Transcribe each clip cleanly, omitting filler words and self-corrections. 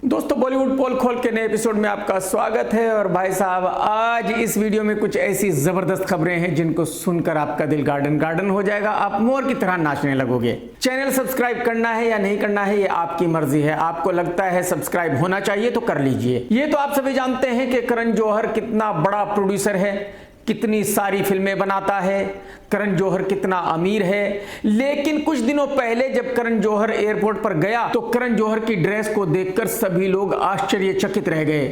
दोस्तों, बॉलीवुड पोल खोल के नए एपिसोड में आपका स्वागत है। और भाई साहब, आज इस वीडियो में कुछ ऐसी जबरदस्त खबरें हैं जिनको सुनकर आपका दिल गार्डन गार्डन हो जाएगा। आप मोर की तरह नाचने लगोगे। चैनल सब्सक्राइब करना है या नहीं करना है, ये आपकी मर्जी है। आपको लगता है सब्सक्राइब होना चाहिए तो कर लीजिए। ये तो आप सभी जानते हैं कि करण जौहर कितना बड़ा प्रोड्यूसर है, कितनी सारी फिल्में बनाता है, करण जौहर कितना अमीर है। लेकिन कुछ दिनों पहले जब करण जौहर एयरपोर्ट पर गया तो करण जौहर की ड्रेस को देखकर सभी लोग आश्चर्यचकित रह गए।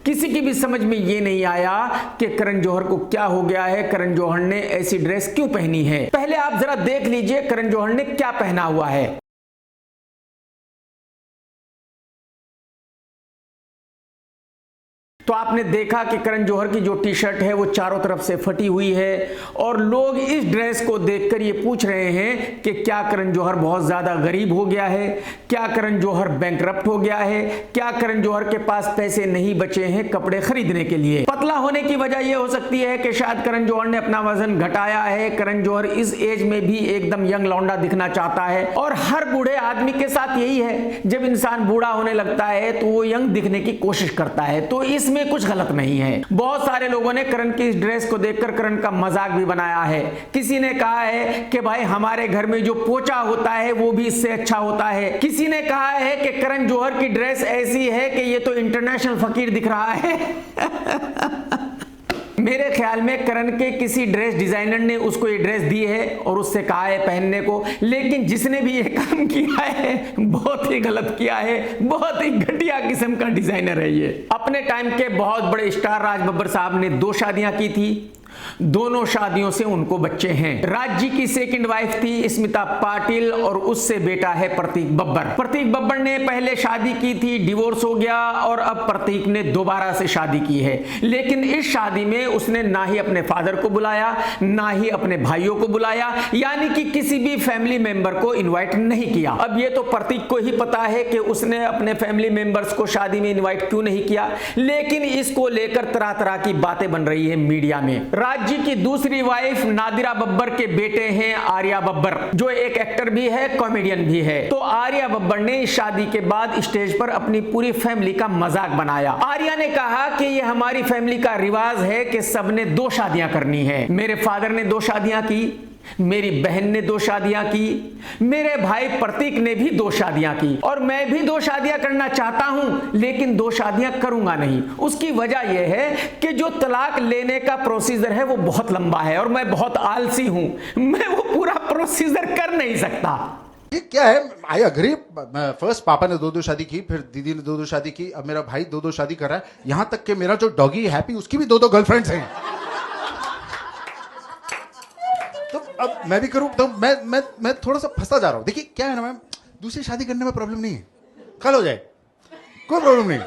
किसी की भी समझ में ये नहीं आया कि करण जौहर को क्या हो गया है, करण जौहर ने ऐसी ड्रेस क्यों पहनी है। पहले आप जरा देख लीजिए करण जौहर ने क्या पहना हुआ है। तो आपने देखा कि करण जौहर की जो टी शर्ट है वो चारों तरफ से फटी हुई है और लोग इस ड्रेस को देखकर ये पूछ रहे हैं कि क्या करण जौहर बहुत ज्यादा गरीब हो गया है, क्या करण जौहर बैंकरप्ट हो गया है, क्या करण जौहर के पास पैसे नहीं बचे हैं कपड़े खरीदने के लिए। पतला होने की वजह यह हो सकती है कि शायद करण जौहर ने अपना वजन घटाया है। करण जौहर इस एज में भी एकदम यंग लौंडा दिखना चाहता है और हर बूढ़े आदमी के साथ यही है, जब इंसान बूढ़ा होने लगता है तो वो यंग दिखने की कोशिश करता है। तो इसमें कुछ गलत नहीं है। बहुत सारे लोगों ने करण की इस ड्रेस को देखकर करण का मजाक भी बनाया है। किसी ने कहा है कि भाई हमारे घर में जो पोचा होता है वो भी इससे अच्छा होता है। किसी ने कहा है कि करण जौहर की ड्रेस ऐसी है कि ये तो इंटरनेशनल फकीर दिख रहा है। मेरे ख्याल में करण के किसी ड्रेस डिजाइनर ने उसको ये ड्रेस दी है और उससे कहा है पहनने को, लेकिन जिसने भी ये काम किया है बहुत ही गलत किया है। बहुत ही घटिया किस्म का डिजाइनर है ये। अपने टाइम के बहुत बड़े स्टार राज बब्बर साहब ने 2 शादियां की थी, दोनों शादियों से उनको बच्चे हैं। राज जी की सेकंड वाइफ थी स्मिता पाटिल और उससे बेटा है प्रतीक बब्बर। प्रतीक बब्बर ने पहले शादी की थी, डिवोर्स हो गया और अब प्रतीक ने दोबारा से शादी की है। लेकिन इस शादी में उसने ना ही अपने फादर को बुलाया, ना ही अपने भाइयों को बुलाया, यानी कि किसी भी फैमिली मेंबर को इनवाइट नहीं किया। अब ये तो प्रतीक को ही पता है कि उसने अपने फैमिली मेंबर्स को शादी में इनवाइट क्यों नहीं किया, लेकिन इसको लेकर तरह तरह की बातें बन रही है मीडिया में। राज जी की दूसरी वाइफ नादिरा बब्बर के बेटे हैं आर्या बब्बर, जो एक एक्टर भी है, कॉमेडियन भी है। तो आर्या बब्बर ने इस शादी के बाद स्टेज पर अपनी पूरी फैमिली का मजाक बनाया। आर्या ने कहा कि ये हमारी फैमिली का रिवाज है कि सबने 2 शादियां करनी है। मेरे फादर ने 2 शादियां की, मेरी बहन ने 2 शादियां की, मेरे भाई प्रतीक ने भी 2 शादियां की और मैं भी 2 शादियां करना चाहता हूं, लेकिन 2 शादियां करूंगा नहीं। उसकी वजह यह है कि जो तलाक लेने का प्रोसीजर है वो बहुत लंबा है और मैं बहुत आलसी हूं, मैं वो पूरा प्रोसीजर कर नहीं सकता। ये क्या है? I agree. फर्स्ट पापा ने 2 शादी की, फिर दीदी ने 2 शादी की, अब मेरा भाई 2 शादी कर रहा है, यहां तक कि मेरा जो डॉगी हैप्पी उसकी भी 2 गर्लफ्रेंड्स हैं। तो अब मैं भी करूं तो मैं थोड़ा सा फंसा जा रहा हूं। देखिए क्या है ना मैम, दूसरी शादी करने में प्रॉब्लम नहीं है, कल हो जाए, कोई प्रॉब्लम नहीं,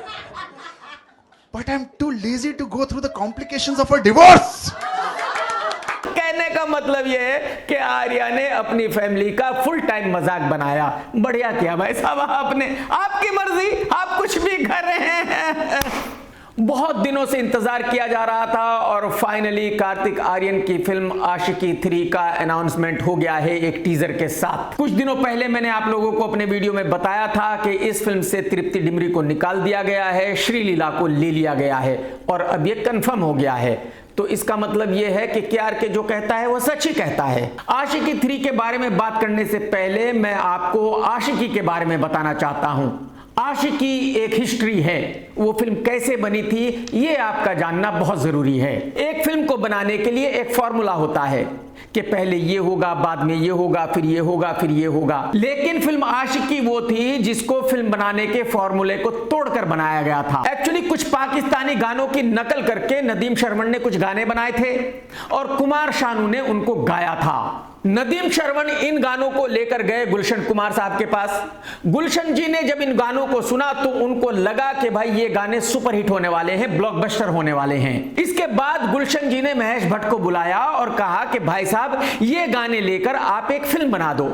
but I am too lazy to go through the complications of a divorce. कहने का मतलब यह है कि आर्या ने अपनी फैमिली का फुल टाइम मजाक बनाया। बढ़िया किया भाई साहब आपने, आपकी मर्जी, आप कुछ भी कर रहे हैं। बहुत दिनों से इंतजार किया जा रहा था और फाइनली कार्तिक आर्यन की फिल्म आशिकी 3 का अनाउंसमेंट हो गया है एक टीजर के साथ। कुछ दिनों पहले मैंने आप लोगों को अपने वीडियो में बताया था कि इस फिल्म से तृप्ति डिमरी को निकाल दिया गया है, श्रीलीला को ले लिया गया है और अब यह कंफर्म हो गया है। तो इसका मतलब यह है कि KRK जो कहता है वो सच ही कहता है। आशिकी 3 के बारे में बात करने से पहले मैं आपको आशिकी के बारे में बताना चाहता हूं। आशिकी एक हिस्ट्री है, वो फिल्म कैसे बनी थी ये आपका जानना बहुत जरूरी है। एक फिल्म को बनाने के लिए एक फॉर्मूला होता है कि पहले ये होगा, बाद में ये होगा, फिर ये होगा, फिर ये होगा। लेकिन फिल्म आशिकी वो थी जिसको फिल्म बनाने के फॉर्मूले को तोड़कर बनाया गया था। एक्चुअली कुछ पाकिस्तानी गानों की नकल करके नदीम श्रवण ने कुछ गाने बनाए थे और कुमार शानू ने उनको गाया था। नदीम श्रवण इन गानों को लेकर गए गुलशन कुमार साहब के पास। गुलशन जी ने जब इन गानों को सुना तो उनको लगा कि भाई ये गाने सुपरहिट होने वाले हैं, ब्लॉकबस्टर होने वाले हैं। इसके बाद गुलशन जी ने महेश भट्ट को बुलाया और कहा कि भाई साहब ये गाने लेकर आप एक फिल्म बना दो।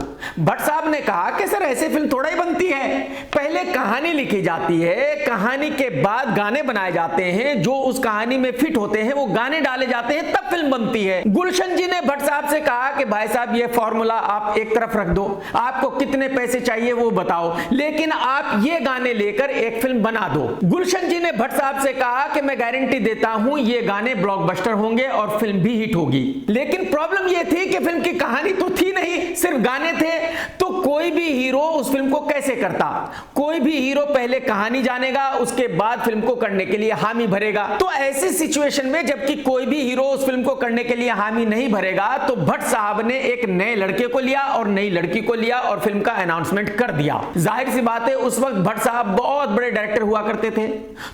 भट्ट साहब ने कहा कि सर ऐसे फिल्म थोड़ा ही बनती है, पहले कहानी लिखी जाती है, कहानी के बाद गाने बनाए जाते हैं, जो उस कहानी में फिट होते हैं वो गाने डाले जाते हैं, तब फिल्म बनती है। गुलशन जी ने भट्ट साहब से कहा कि भाई साहब ये फॉर्मूला आप एक तरफ रख दो, आपको कितने पैसे चाहिए वो बताओ, लेकिन आप ये गाने लेकर एक फिल्म बना दो। गुलशन जी ने भट्ट साहब से कहा कि मैं गारंटी देता हूं ये गाने ब्लॉकबस्टर होंगे और फिल्म भी हिट होगी। लेकिन प्रॉब्लम ये थी कि फिल्म की कहानी तो थी नहीं, सिर्फ गाने थे। तो कोई भी हीरो उस फिल्म को कैसे करता? कोई भी हीरो पहले कहानी जानेगा, उसके बाद फिल्म को करने के लिए हामी भरेगा। तो ऐसी सिचुएशन में जबकि कोई भी हीरो उस फिल्म को करने के लिए हामी नहीं भरेगा, तो भट्ट साहब ने एक नए लड़के को लिया और नई लड़की को लिया और फिल्म का अनाउंसमेंट कर दिया। जाहिर सी बात है उस वक्त भट्ट साहब बहुत बड़े डायरेक्टर हुआ करते थे,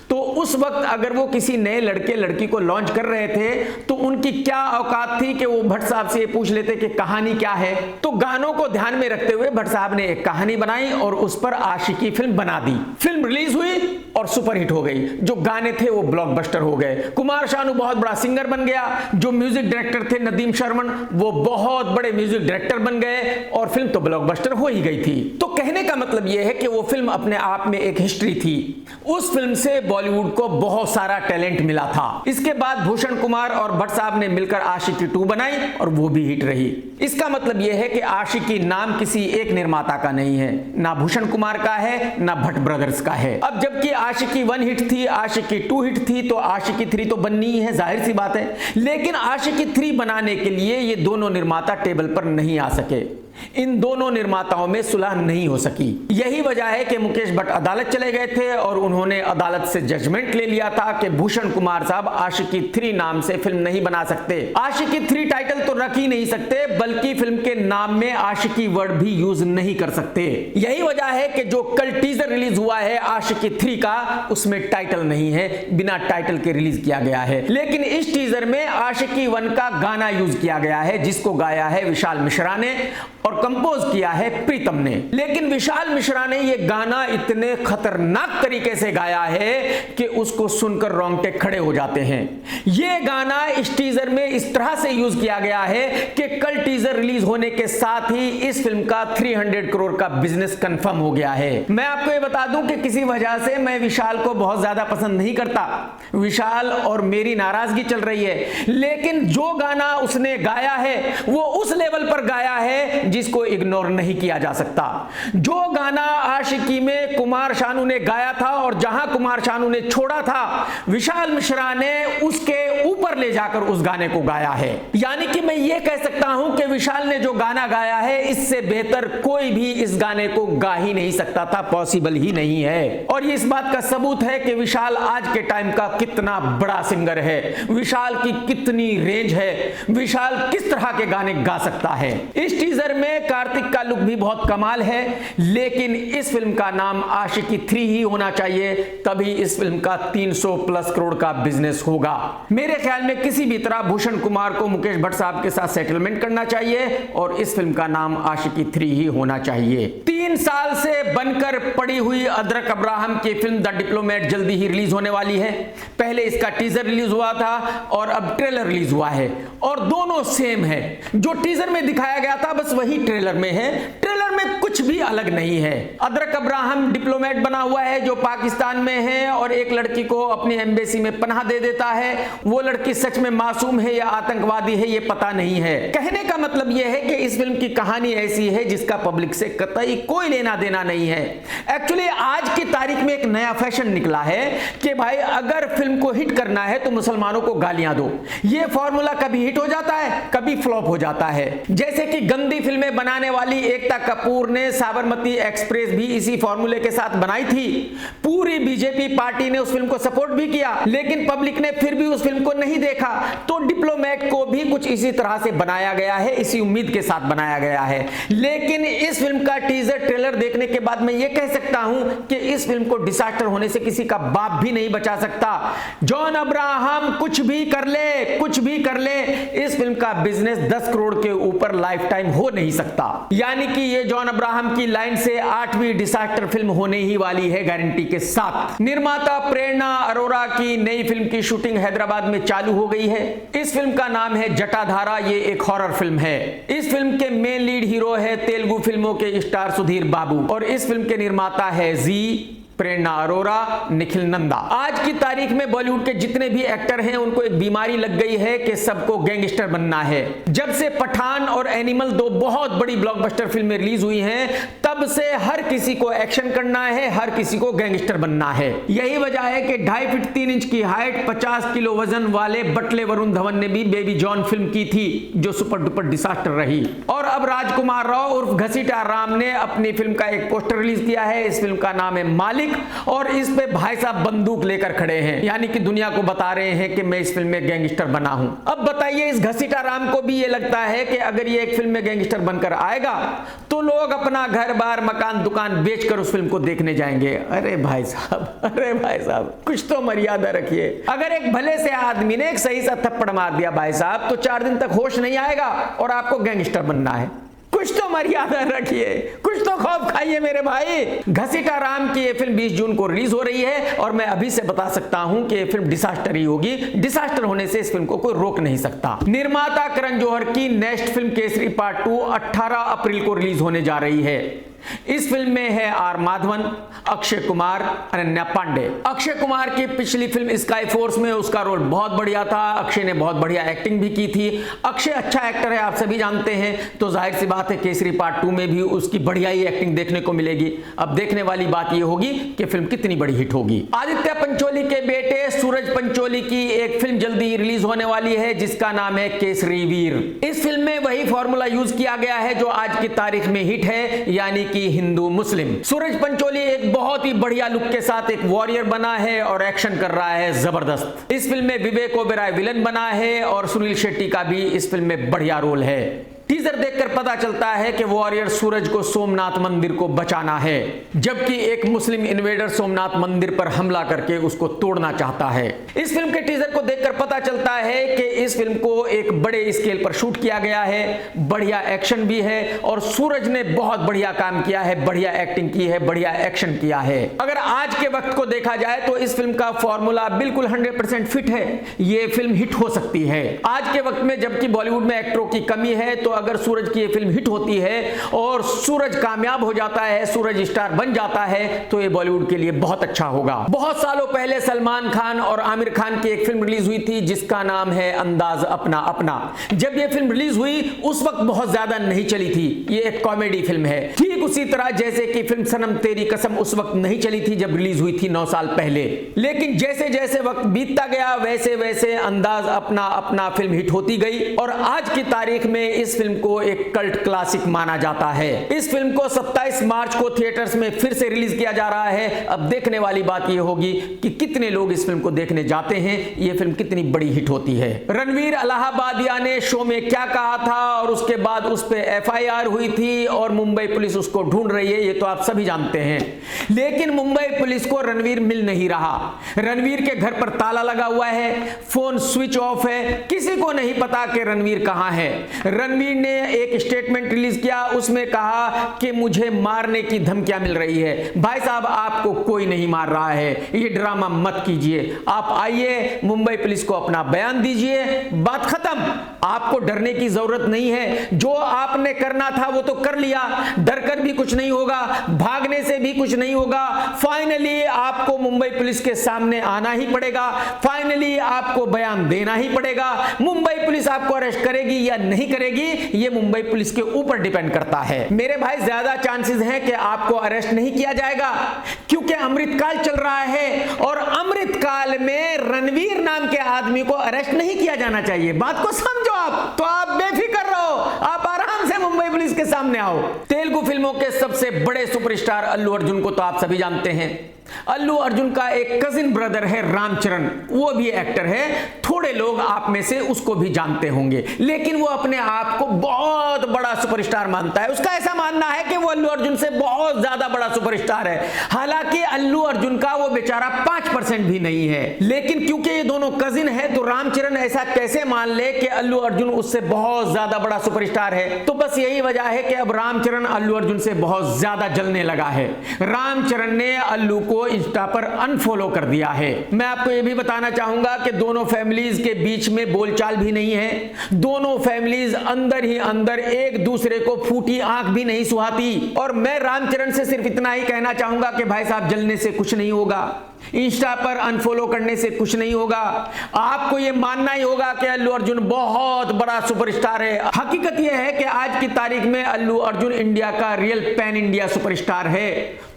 तो उस वक्त अगर वो किसी नए लड़के लड़की को लॉन्च कर रहे थे तो उनकी क्या औकात थी कि वो भट्ट साहब से ये पूछ लेते कि कहानी क्या है। तो गानों को ध्यान में रखते हुए भट्ट साहब ने एक कहानी बनाई और उस पर आशिकी फिल्म बना दी। फिल्म रिलीज हुई और सुपरहिट हो गई। जो गाने थे वो ब्लॉकबस्टर हो गए। कुमार शानू बहुत बड़ा सिंगर बन गया। जो म्यूजिक डायरेक्टर थे नदीम शर्मन, वो बहुत बड़े म्यूजिक डायरेक्टर बन गए और फिल्म तो ब्लॉकबस्टर हो ही गई थी। तो कहने का मतलब यह है कि वो फिल्म अपने आप में एक हिस्ट्री थी। उस फिल्म से बॉलीवुड को बहुत सारा टैलेंट मिला था। इसके बाद भूषण कुमार और भट्ट साहब ने मिलकर आशिकी 2 बनाई और वो भी हिट रही। इसका मतलब यह है कि आशिकी नाम किसी एक निर्माता का नहीं है, ना भूषण कुमार का है ना भट्ट ब्रदर्स का है। अब जबकि आशिकी 1 हिट थी, आशिकी 2 हिट थी, तो आशिकी 3 तो बननी ही है, जाहिर सी बात है। लेकिन आशिकी 3 बनाने के लिए ये दोनों निर्माता टेबल पर नहीं आ सके। इन दोनों निर्माताओं में सुलह नहीं हो सकी। यही वजह है कि मुकेश भट्ट अदालत चले गए थे और उन्होंने अदालत से जजमेंट ले लिया था कि भूषण कुमार साहब आशिकी 3 नाम से फिल्म नहीं बना सकते। आशिकी 3 टाइटल तो रख ही नहीं सकते, बल्कि फिल्म के नाम में आशिकी वर्ड भी यूज नहीं कर सकते। यही वजह है कि जो कल टीजर रिलीज हुआ है आशिकी 3 का, उसमें टाइटल नहीं है, बिना टाइटल के रिलीज किया गया है। लेकिन इस टीजर में आशिकी 1 का गाना यूज किया गया है, जिसको गाया है विशाल मिश्रा ने और कंपोज किया है प्रीतम ने। लेकिन विशाल मिश्रा ने यह गाना इतने खतरनाक तरीके से गाया है कि उसको सुनकर रोंगटे खड़े हो जाते हैं। यह गाना इस टीजर में इस तरह से यूज किया गया है कि कल टीजर रिलीज होने के साथ ही इस फिल्म का 300 करोड़ का बिजनेस कंफर्म हो गया है। मैं आपको यह बता दूं कि किसी वजह से मैं विशाल को बहुत ज्यादा पसंद नहीं करता, विशाल और मेरी नाराजगी चल रही है, लेकिन जो गाना उसने गाया है वो उस लेवल पर गाया है जिसको इग्नोर नहीं किया जा सकता। जो गाना आशिकी में कुमार शानू ने गाया था और जहां कुमार शानू ने छोड़ा था, विशाल मिश्रा ने उसके ऊपर ले जाकर उस गाने को गाया है। यानी कि मैं ये कह सकता हूं कि विशाल ने जो गाना गाया है इससे बेहतर कोई भी इस गाने को गा ही नहीं सकता था, पॉसिबल ही नहीं है। और ये इस बात का सबूत है कि विशाल आज के टाइम का कितना बड़ा सिंगर है, विशाल की कितनी रेंज है, विशाल किस तरह के गाने गा सकता है। इस टीजर में कार्तिक का लुक भी बहुत कमाल है, लेकिन इस फिल्म का नाम आशिकी 3 ही होना चाहिए, तभी इस फिल्म का 300+ करोड़ का बिजनेस होगा। मेरे ख्याल में किसी भी तरह भूषण कुमार को मुकेश भट्ट साहब के साथ सेटलमेंट करना चाहिए और इस फिल्म का नाम आशिकी 3 ही होना चाहिए। 3 साल से बनकर पड़ी हुई अदरक अब्राहम की फिल्म द डिप्लोमेट जल्दी ही रिलीज होने वाली है। पहले इसका टीजर रिलीज हुआ था और अब ट्रेलर रिलीज हुआ है और दोनों सेम है। जो टीजर में दिखाया गया था बस वही ट्रेलर में है, ट्रेलर में कुछ भी अलग नहीं है। अदरक अब्राहम डिप्लोमेट बना हुआ है जो पाकिस्तान में है और एक लड़की को अपनी एम्बेसी में पनाह दे देता है। वो लड़की सच में मासूम है या आतंकवादी है ये पता नहीं है। कहने का मतलब यह है कि इस फिल्म की कहानी ऐसी है जिसका पब्लिक से कतई कोई लेना देना नहीं है। एक्चुअली आज की तारीख में एक नया फैशन निकला है कि भाई अगर फिल्म को हिट करना है तो मुसलमानों को गालियां दो। ये फॉर्मूला कभी हिट हो जाता है, कभी फ्लॉप हो जाता है। जैसे कि गंदी फिल्में बनाने वाली एकता कपूर ने साबरमती एक्सप्रेस भी इसी फॉर्मूले के साथ बनाई थी। पूरी बीजेपी पार्टी ने उस फिल्म को सपोर्ट भी किया, लेकिन पब्लिक ने फिर भी उस फिल्म को नहीं देखा। तो डिप्लोमेट को भी कुछ इसी तरह से बनाया गया है, इसी उम्मीद के साथ बनाया गया है। लेकिन इस फिल्म का टीजर ट्रेलर देखने के बाद मैं ये कह सकता हूं कि इस फिल्म को डिजास्टर होने से किसी का बाप भी नहीं बचा सकता। जॉन अब्राहम कुछ भी कर ले, कुछ भी कर ले, इस फिल्म का बिजनेस 10 करोड़ के ऊपर लाइफ टाइम हो नहीं सकता। यानी कि ये जॉन अब्राहम की लाइन से 8वीं डिजास्टर फिल्म होने ही वाली है गारंटी के साथ। निर्माता प्रेरणा अरोरा की नई फिल्म की शूटिंग हैदराबाद में चालू हो गई है। इस फिल्म का नाम है जटाधारा। ये एक हॉरर फिल्म है। इस फिल्म के मेन लीड हीरो है तेलुगु फिल्मों के स्टार सुधीर बाबू और इस फिल्म के निर्माता है जी प्रेरणा अरोरा, निखिल नंदा। आज की तारीख में बॉलीवुड के जितने भी एक्टर हैं उनको एक बीमारी लग गई है कि सबको गैंगस्टर बनना है। जब से पठान और एनिमल 2 बहुत बड़ी ब्लॉकबस्टर फिल्में रिलीज हुई हैं, तब से हर किसी को एक्शन करना है, हर किसी को गैंगस्टर बनना है। यही वजह है कि 2.5 फीट 3 इंच की हाइट, 50 किलो वजन वाले बटले वरुण धवन ने भी बेबी जॉन फिल्म की थी, जो सुपर डुपर डिजास्टर रही। और अब राजकुमार राव उर्फ घसीटा राम ने अपनी फिल्म का एक पोस्टर रिलीज किया है। इस फिल्म का नाम है मालिक, और इस पे भाई साहब बंदूक लेकर खड़े हैं, यानी कि दुनिया को बता रहे हैं कि मैं इस फिल्म में गैंगस्टर बना हूं। अब बताइए, इस घसीटा राम को भी ये लगता है कि अगर ये एक फिल्म में गैंगस्टर बनकर आएगा तो लोग अपना घर बार मकान दुकान बेचकर उस फिल्म को देखने जाएंगे। अरे भाई साहब, अरे भाई साहब, कुछ तो मर्यादा रखिए। अगर एक भले से आदमी ने एक सही सा थप्पड़ मार दिया भाई साहब, तो 4 दिन तक होश नहीं आएगा और आपको गैंगस्टर बनना है। कुछ तो मर्यादा रखिए, कुछ तो खौफ खाइए मेरे भाई। घसीटा राम की ये फिल्म 20 जून को रिलीज हो रही है और मैं अभी से बता सकता हूं कि ये फिल्म डिजास्टर ही होगी। डिजास्टर होने से इस फिल्म को कोई रोक नहीं सकता। निर्माता करण जौहर की नेक्स्ट फिल्म केसरी पार्ट 2 18 अप्रैल को रिलीज होने जा रही है। इस फिल्म में है आर माधवन, अक्षय कुमार, अनन्या पांडे। अक्षय कुमार की पिछली फिल्म स्काई फोर्स में उसका रोल बहुत बढ़िया था। अक्षय ने बहुत बढ़िया एक्टिंग भी की थी। अक्षय अच्छा एक्टर है, आप सभी जानते हैं, तो जाहिर सी बात है केसरी पार्ट 2 में भी उसकी बढ़िया ही एक्टिंग देखने को मिलेगी। अब देखने वाली बात यह होगी कि फिल्म कितनी बड़ी हिट होगी। आदित्य पंचोली के बेटे सूरज पंचोली की एक फिल्म जल्दी ही रिलीज होने वाली है, जिसका नाम है केसरी वीर। इस फिल्म में वही फॉर्मूला यूज किया गया है जो आज की तारीख में हिट है, यानी कि हिंदू मुस्लिम। सूरज पंचोली एक बहुत ही बढ़िया लुक के साथ एक वॉरियर बना है और एक्शन कर रहा है जबरदस्त। इस फिल्म में विवेक ओबेरॉय विलन बना है और सुनील शेट्टी का भी इस फिल्म में बढ़िया रोल है। टीजर देखकर पता चलता है कि वॉरियर सूरज को सोमनाथ मंदिर को बचाना है, जबकि एक मुस्लिम इन्वेडर सोमनाथ मंदिर पर हमला करके उसको तोड़ना चाहता है। इस फिल्म के टीजर को देखकर पता चलता है कि इस फिल्म को एक बड़े स्केल पर शूट किया गया है, बढ़िया एक्शन भी है और सूरज ने बहुत बढ़िया काम किया है, बढ़िया एक्टिंग की है, बढ़िया एक्शन किया है। अगर आज के वक्त को देखा जाए तो इस फिल्म का फॉर्मूला बिल्कुल 100% फिट है। ये फिल्म हिट हो सकती है आज के वक्त में, जबकि बॉलीवुड में एक्टरों की कमी है। तो अगर सूरज की ये फिल्म हिट होती है और सूरज कामयाब हो जाता है, सूरज स्टार बन जाता है, तो ये बॉलीवुड के लिए बहुत अच्छा होगा। बहुत सालों पहले सलमान खान और आमिर खान की एक फिल्म रिलीज हुई थी जिसका नाम है अंदाज अपना अपना। जब ये फिल्म रिलीज हुई उस वक्त बहुत ज्यादा नहीं चली थी। ये एक कॉमेडी फिल्म है, ठीक उसी तरह जैसे कि फिल्म सनम तेरी कसम उस वक्त नहीं चली थी जब रिलीज हुई थी 9 साल पहले। लेकिन जैसे जैसे वक्त बीतता गया वैसे वैसे अंदाज अपना अपना फिल्म हिट होती गई और आज की तारीख में इस फिल्म को एक कल्ट क्लासिक माना जाता है। इस फिल्म को 27 मार्च को थिएटर्स में फिर से रिलीज किया जा रहा है। अब देखने वाली बात यह होगी कि कितने लोग इस फिल्म को देखने जाते हैं, यह फिल्म कितनी बड़ी हिट होती है। रणवीर इलाहाबादिया ने शो में क्या कहा था और उसके बाद उस पर FIR हुई थी और मुंबई पुलिस उसको ढूंढ रही है, ये तो आप सभी जानते हैं। लेकिन मुंबई पुलिस को रणवीर मिल नहीं रहा। रणवीर के घर पर ताला लगा हुआ है, फोन स्विच ऑफ है, किसी को नहीं पता कि रणवीर कहां है। रणवीर ने एक स्टेटमेंट रिलीज किया, उसमें कहा कि मुझे मारने की धमकियां मिल रही है। भाई साहब, आपको कोई नहीं मार रहा है, ये ड्रामा मत कीजिए। आप आइए, मुंबई पुलिस को अपना बयान दीजिए, बात खत्म। आपको डरने की जरूरत नहीं है। जो आपने करना था वो तो कर लिया, डरकर भी कुछ नहीं होगा, भागने से भी कुछ नहीं होगा। फाइनली आपको मुंबई पुलिस के सामने आना ही पड़ेगा, फाइनली आपको बयान देना ही पड़ेगा। मुंबई पुलिस आपको अरेस्ट करेगी या नहीं करेगी, ये मुंबई पुलिस के ऊपर डिपेंड करता है। मेरे भाई, ज्यादा चांसेस हैं कि आपको अरेस्ट नहीं किया जाएगा, क्योंकि अमृतकाल चल रहा है और अमृतकाल में रणवीर नाम के आदमी को अरेस्ट नहीं किया जाना चाहिए। बात को समझो आप, तो आप बेफिक्र रहो, आप आराम से मुंबई पुलिस के सामने आओ। तेलुगु फिल्मों के सबसे बड़े सुपरस्टार अल्लू अर्जुन को तो आप सभी जानते हैं। अल्लू अर्जुन का एक कजिन ब्रदर है रामचरण, वो भी एक्टर है। थोड़े लोग आप में से उसको भी जानते होंगे, लेकिन वो अपने आप को बहुत बड़ा सुपरस्टार मानता है। उसका ऐसा मानना है कि वो अल्लू अर्जुन से बहुत ज्यादा बड़ा सुपरस्टार है। हालांकि अल्लू अर्जुन का वो बेचारा 5% भी नहीं है। लेकिन क्योंकि ये दोनों कजिन है तो रामचरण ऐसा कैसे मान ले कि अल्लू अर्जुन उससे बहुत ज्यादा बड़ा सुपरस्टार है। तो बस यही वजह है कि अब रामचरण अल्लू अर्जुन से बहुत ज्यादा जलने लगा है। रामचरण ने अल्लू को को इंस्टा पर अनफॉलो कर दिया है। मैं आपको यह भी बताना चाहूंगा कि दोनों फैमिलीज के बीच में बोलचाल भी नहीं है। दोनों फैमिलीज अंदर ही अंदर एक दूसरे को फूटी आंख भी नहीं सुहाती। और मैं रामचरण से सिर्फ इतना ही कहना चाहूंगा कि भाई साहब, जलने से कुछ नहीं होगा, इंस्टा पर अनफॉलो करने से कुछ नहीं होगा। आपको यह मानना ही होगा कि अल्लू अर्जुन बहुत बड़ा सुपरस्टार है। हकीकत यह है कि आज की तारीख में अल्लू अर्जुन इंडिया का रियल पैन इंडिया सुपरस्टार है।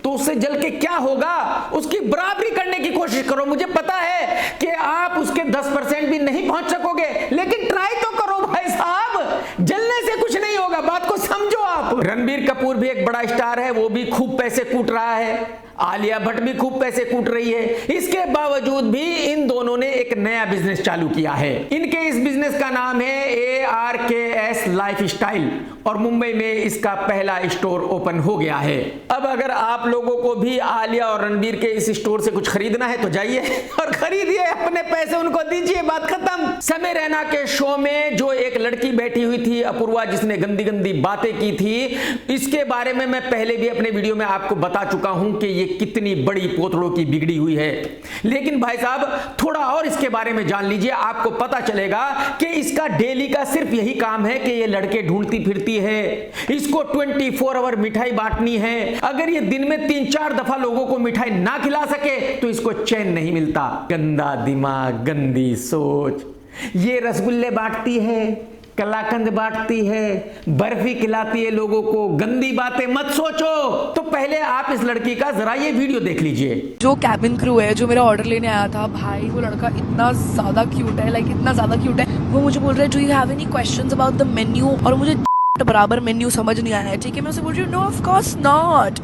तो उससे जल के क्या होगा, उसकी बराबरी करने की कोशिश करो। मुझे पता है कि आप उसके 10% भी नहीं पहुंच सकोगे, लेकिन ट्राई तो करो भाई साहब, जलने से कुछ नहीं होगा, बात को समझो आप। रणबीर कपूर भी एक बड़ा स्टार है, वो भी खूब पैसे कूट रहा है। आलिया भट्ट भी खूब पैसे कूट रही है। इसके बावजूद भी इन दोनों ने एक नया बिजनेस चालू किया है। इनके इस बिजनेस का नाम है ARKS लाइफस्टाइल और मुंबई में इसका पहला स्टोर ओपन हो गया है। अब अगर आप लोगों को भी आलिया और रणबीर के इस स्टोर से कुछ खरीदना है तो जाइए और खरीदिए, अपने पैसे उनको दीजिए, बात खत्म। समय रैना के शो में जो एक लड़की बैठी हुई थी अपूर्वा, जिसने गंदी गंदी बातें की थी, इसके बारे में मैं पहले भी अपने वीडियो में आपको बता चुका हूं कि ये कितनी बड़ी पोतड़ों की बिगड़ी हुई है। लेकिन भाई साहब, थोड़ा और इसके बारे में जान लीजिए, आपको पता चलेगा कि इसका डेली का सिर्फ यही काम है कि ये लड़के ढूंढती फिरती है। इसको 24 आवर मिठाई बांटनी है। अगर ये दिन में 3-4 दफा लोगों को मिठाई ना खिला सके तो इसको चैन नहीं मिलता। गंदा दिमाग, गंदी सोच। ये रसगुल्ले बांटती है, कलाकंद बांटती है, बर्फी खिलाती है लोगों को। गंदी बातें मत सोचो। तो पहले आप इस लड़की का जरा ये वीडियो देख लीजिए। जो कैबिन क्रू है, जो मेरा ऑर्डर लेने आया था, भाई वो लड़का इतना ज्यादा क्यूट है, लाइक इतना ज्यादा क्यूट है। वो मुझे बोल रहा है, do you have any questions about the menu, और मुझे बराबर मेन्यू समझ नहीं आया है। ठीक है, मैं उसे बोल रही हूँ, नो ऑफ कोर्स नॉट।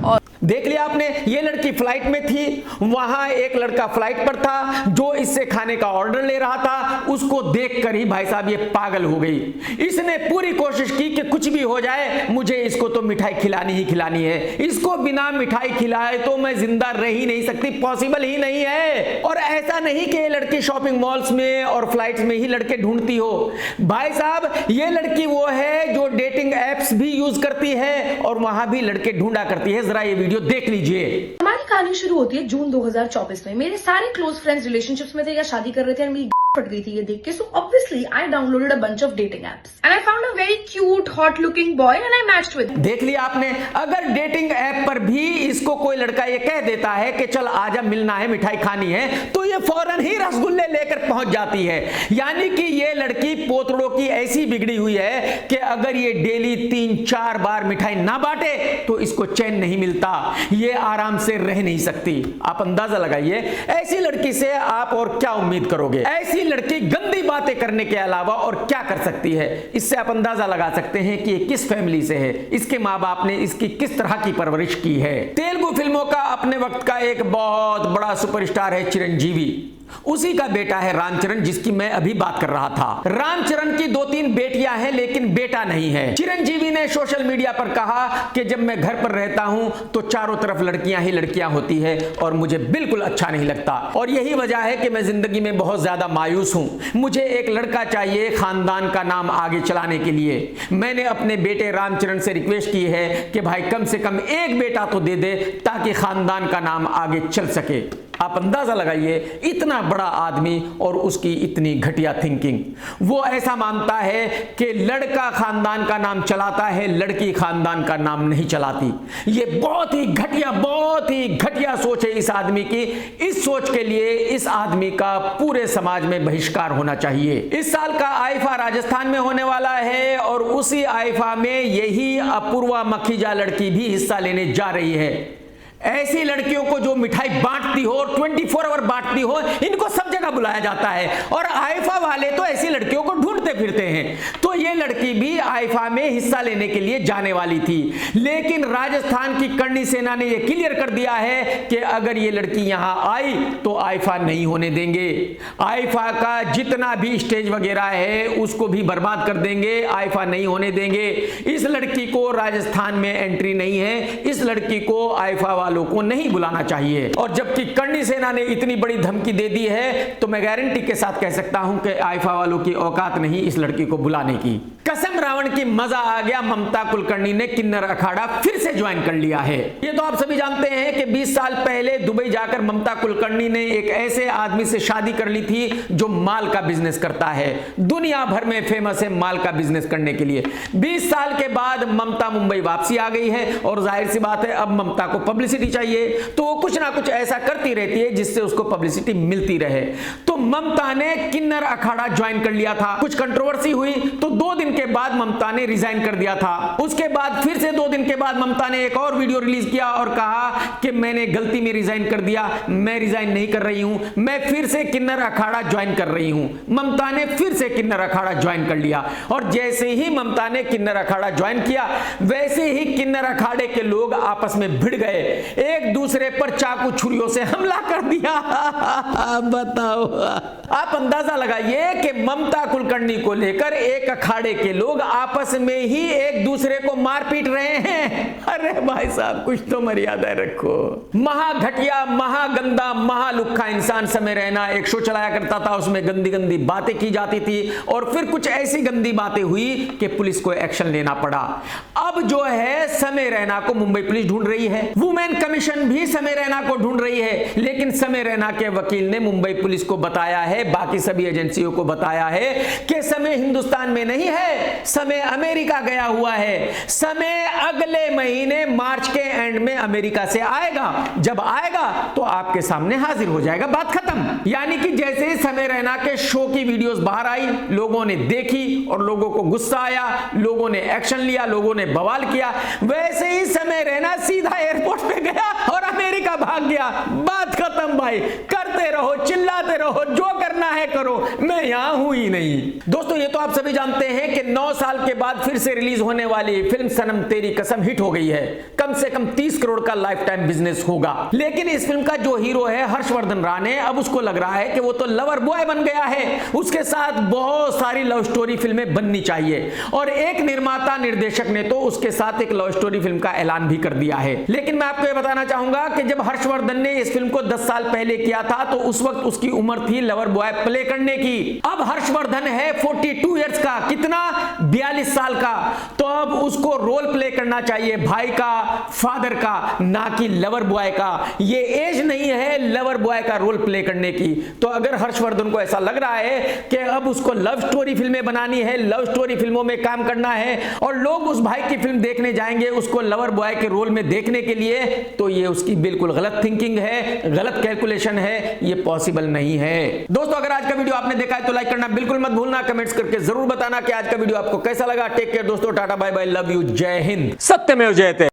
और देख लिया आपने, ये लड़की फ्लाइट में थी, वहां एक लड़का फ्लाइट पर था जो इससे खाने का ऑर्डर ले रहा था। उसको देखकर ही भाई साहब ये पागल हो गई। इसने पूरी कोशिश की कि कुछ भी हो जाए, मुझे इसको तो मिठाई खिलानी ही खिलानी है। इसको बिना मिठाई खिलाए तो मैं जिंदा रह ही नहीं सकती, पॉसिबल ही नहीं है। और ऐसा नहीं कि ये लड़की शॉपिंग मॉल्स में और फ्लाइट्स में ही लड़के ढूंढती हो। भाई साहब, ये लड़की वो है जो डेटिंग एप्स भी यूज करती है और वहां भी लड़के ढूंढा करती है। जरा ये वीडियो देख लीजिए। हमारी कहानी शुरू होती है जून 2024 में। मेरे सारे क्लोज फ्रेंड्स रिलेशनशिप्स में थे या शादी कर रहे थे और मेरी फट गई थी ये देख के। So obviously I downloaded a bunch of dating apps and I found a very cute hot looking boy and I matched with. देख लिया आपने, अगर डेटिंग ऐप पर भी इसको कोई लड़का ये कह देता है कि चल आजा, मिलना है, मिठाई खानी है, तो ये फौरन ही रसगुल्ले लेकर पहुंच जाती है। यानी कि ये लड़की पोतड़ों की ऐसी बिगड़ी हुई है कि अगर ये डेली 3-4 बार मिठाई ना बांटे तो इसको चैन नहीं मिलता, ये आराम से रह नहीं सकती। आप अंदाजा लगाइए, ऐसी लड़की से आप और क्या उम्मीद करोगे। ऐसी लड़की गंदी बातें करने के अलावा और क्या कर सकती है, इससे आप अंदाजा लगा सकते हैं कि ये किस फैमिली से है, इसके माँ बाप ने इसकी किस तरह की परवरिश की है। तेलुगु फिल्मों का अपने वक्त का एक बहुत बड़ा सुपरस्टार है चिरंजीवी। उसी का बेटा है रामचरण, जिसकी मैं अभी बात कर रहा था। रामचरण की 2-3 बेटियां हैं लेकिन बेटा नहीं है। चिरंजीवी ने सोशल मीडिया पर कहा कि जब मैं घर पर रहता हूं तो चारों तरफ लड़कियां ही लड़कियां होती है और मुझे बिल्कुल अच्छा नहीं लगता, और यही वजह है कि मैं जिंदगी में बहुत ज्यादा मायूस हूं। मुझे एक लड़का चाहिए खानदान का नाम आगे चलाने के लिए। मैंने अपने बेटे रामचरण से रिक्वेस्ट की है कि भाई कम से कम एक बेटा तो दे दे ताकि खानदान का नाम आगे चल सके। आप अंदाजा लगाइए, इतना बड़ा आदमी और उसकी इतनी घटिया थिंकिंग। वो ऐसा मानता है कि लड़का खानदान का नाम चलाता है, लड़की खानदान का नाम नहीं चलाती। ये बहुत ही घटिया सोच है इस आदमी की। इस सोच के लिए इस आदमी का पूरे समाज में बहिष्कार होना चाहिए। इस साल का आईफा राजस्थान में होने वाला है और उसी आईफा में यही अपूर्वा मखीजा लड़की भी हिस्सा लेने जा रही है। ऐसी लड़कियों को जो मिठाई बांटती हो और 24 आवर बांटती हो, इनको सब जगह बुलाया जाता है और आईफा वाले तो ऐसी लड़कियों को ढूंढते फिरते हैं। तो ये लड़की भी आईफा में हिस्सा लेने के लिए जाने वाली थी, लेकिन राजस्थान की करणी सेना ने यह क्लियर कर दिया है कि अगर ये लड़की यहां आई तो आईफा नहीं होने देंगे। आईफा का जितना भी स्टेज वगैरह है उसको भी बर्बाद कर देंगे, आईफा नहीं होने देंगे। इस लड़की को राजस्थान में एंट्री नहीं है, इस लड़की को आईफा वालों को नहीं बुलाना चाहिए। और जबकि करणी सेना ने इतनी बड़ी धमकी दे दी है तो मैं गारंटी के साथ कह सकता हूं कि आईफा वालों की औकात नहीं इस लड़की को बुलाने की। कसम रावण की मजा आ गया, ममता कुलकर्णी ने किन्नर अखाड़ा फिर से ज्वाइन कर लिया है। ये तो आप सभी जानते हैं कि 20 साल पहले दुबई जाकर ममता कुलकर्णी ने एक ऐसे आदमी से शादी कर ली थी जो माल का बिजनेस करता है, दुनिया भर में फेमस है माल का बिजनेस करने के लिए। 20 साल के बाद ममता मुंबई वापसी आ गई है और जाहिर सी बात है अब ममता को पब्लिसिटी चाहिए, तो वो कुछ ना कुछ ऐसा करती रहती है जिससे उसको पब्लिसिटी मिलती रहे। तो ममता ने किन्नर अखाड़ा ज्वाइन कर लिया था, कुछ कंट्रोवर्सी हुई तो 2 दिन के बाद ममता ने रिजाइन कर दिया था। उसके बाद फिर से 2 दिन के बाद ममता ने एक और वीडियो रिलीज किया और कहा कि मैंने गलती में रिजाइन कर दिया, मैं रिजाइन नहीं कर रही हूं, मैं फिर से किन्नर अखाड़ा ज्वाइन कर रही हूं। ममता ने फिर से किन्नर अखाड़ा ज्वाइन कर लिया और जैसे ही ममता ने किन्नर अखाड़ा ज्वाइन किया वैसे ही किन्नर अखाड़े के लोग आपस में भिड़ गए, एक दूसरे पर चाकू छुरियों से हमला कर दिया। बताओ, आप अंदाजा लगाइए कि ममता कुलकर्णी को लेकर एक अखाड़े के लोग आपस में ही एक दूसरे को मार पीट रहे हैं। अरे भाई साहब, कुछ तो मर्यादा रखो। महाघटिया, महागंदा, महालुक्खा इंसान समय रैना एक शो चलाया करता था, उसमें गंदी गंदी बातें की जाती थी और फिर कुछ ऐसी गंदी बातें हुई कि पुलिस को एक्शन लेना पड़ा। अब जो है समय रैना को मुंबई पुलिस ढूंढ रही है, वुमेन कमीशन भी समय रैना को ढूंढ रही है, लेकिन समय रैना के वकील ने मुंबई पुलिस को बताया है, बाकी सभी एजेंसियों को बताया है कि समय हिंदुस्तान में नहीं है, समय अमेरिका गया हुआ है, समय अगले महीने मार्च के एंड में अमेरिका से आएगा, जब आएगा तो आपके सामने हाजिर हो जाएगा, बात खत्म। यानी कि जैसे ही समय रैना के शो की वीडियोस बाहर आई, लोगों ने देखी और लोगों को गुस्सा आया, लोगों ने एक्शन लिया, लोगों ने बवाल किया, वैसे ही समय रैना सीधा एयरपोर्ट पे गया और अमेरिका भाग गया, बात खत्म भाई। करते रहो, चिल्लाते रहो, जो करना है करो, मैं यहां हूं ही नहीं। दोस्तों, ये तो आप सभी जानते हैं कि 9 साल के बाद फिर से रिलीज होने वाली फिल्म सनम तेरी कसम हिट हो गई है, कम से कम 30 करोड़ का लाइफ टाइम बिजनेस होगा। लेकिन इस फिल्म का जो हीरो है हर्षवर्धन राणे, अब उसको लग रहा है कि वो तो लवर बॉय बन गया है, उसके साथ बहुत सारी लव स्टोरी फिल्में बननी चाहिए और एक निर्माता निर्देशक ने तो उसके साथ एक लव स्टोरी फिल्म का ऐलान भी कर दिया है। लेकिन मैं आपको यह बताना चाहूंगा कि जब हर्षवर्धन ने इस फिल्म को 10 साल पहले किया था तो उस वक्त उसकी उम्र थी लवर बॉय प्ले करने की। अब हर्षवर्धन है 42 इयर्स का, कितना, 42 साल का, तो अब उसको रोल प्ले करना चाहिए भाई का, फादर का, ना कि लवर बॉय का। ये एज नहीं है लवर बॉय का रोल प्ले करने की। तो अगर हर्षवर्धन को ऐसा लग रहा है कि अब उसको लव स्टोरी फिल्में बनानी है, लव स्टोरी फिल्मों में काम करना है और लोग उस भाई की फिल्म देखने जाएंगे उसको लवर बॉय के रोल में देखने के लिए, तो ये उसकी बिल्कुल गलत थिंकिंग है, गलत कैलकुलेशन है, ये पॉसिबल नहीं है। दोस्तों, अगर आज का वीडियो आपने देखा है तो लाइक करना बिल्कुल मत भूलना, कमेंट्स करके जरूर बताना कि आज का वीडियो आपको कैसा लगा। टेक केयर दोस्तों, tata bye bye, love you, जय हिंद, सत्यमेव जयते।